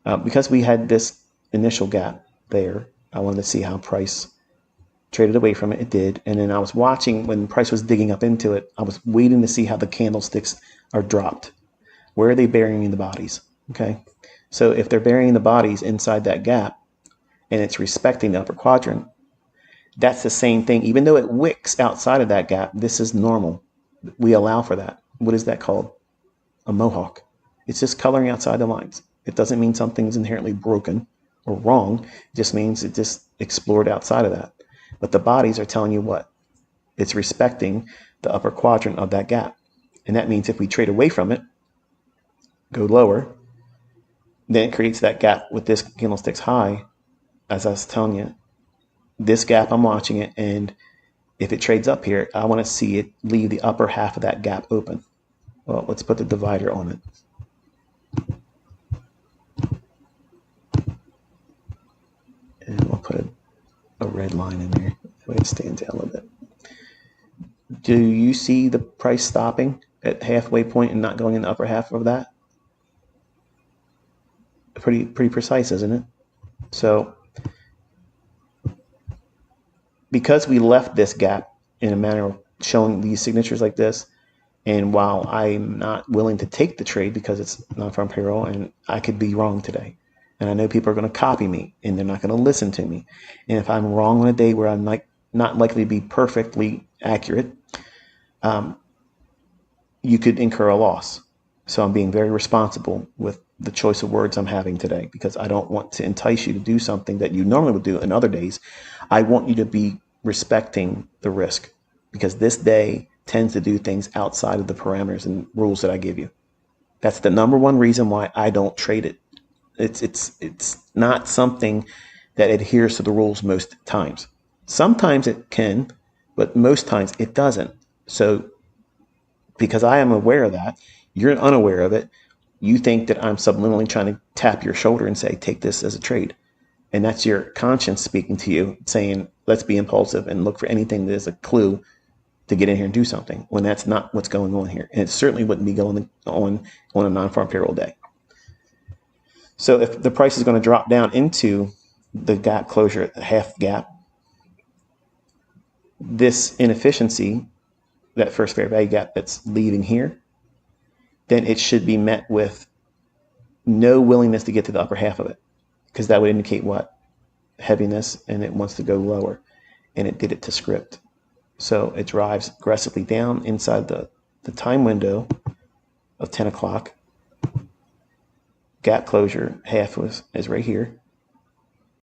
Because we had this initial gap there, I wanted to see how price traded away from it. It did. And then I was watching when price was digging up into it. I was waiting to see how the candlesticks are dropped. Where are they burying the bodies? Okay. So if they're burying the bodies inside that gap and it's respecting the upper quadrant, that's the same thing. Even though it wicks outside of that gap, this is normal. We allow for that. What is that called? A mohawk. It's just coloring outside the lines. It doesn't mean something's inherently broken or wrong. It just means it just explored outside of that. But the bodies are telling you what? It's respecting the upper quadrant of that gap. And that means if we trade away from it, go lower, then it creates that gap with this candlestick's high. As I was telling you, this gap, I'm watching it, and if it trades up here, I want to see it leave the upper half of that gap open. Well, let's put the divider on it. And we'll put a red line in there. That way it stands out a little bit. Do you see the price stopping at halfway point and not going in the upper half of that? Pretty precise, isn't it? So because we left this gap in a manner of showing these signatures like this, and while I'm not willing to take the trade because it's non-farm payroll and I could be wrong today, and I know people are going to copy me and they're not going to listen to me, and if I'm wrong on a day where I'm not likely to be perfectly accurate, you could incur a loss. So I'm being very responsible with the choice of words I'm having today, because I don't want to entice you to do something that you normally would do in other days. I want you to be respecting the risk, because this day tends to do things outside of the parameters and rules that I give you. That's the number one reason why I don't trade it. It's not something that adheres to the rules most times. Sometimes it can, but most times it doesn't. So because I am aware of that, you're unaware of it. You think that I'm subliminally trying to tap your shoulder and say, take this as a trade. And that's your conscience speaking to you, saying, let's be impulsive and look for anything that is a clue to get in here and do something, when that's not what's going on here. And it certainly wouldn't be going on a non-farm payroll day. So if the price is going to drop down into the gap closure at the half gap, this inefficiency, that first fair value gap that's leaving here, then it should be met with no willingness to get to the upper half of it, because that would indicate what? Heaviness, and it wants to go lower, and it did it to script. So it drives aggressively down inside the time window of 10 o'clock. Gap closure half is right here.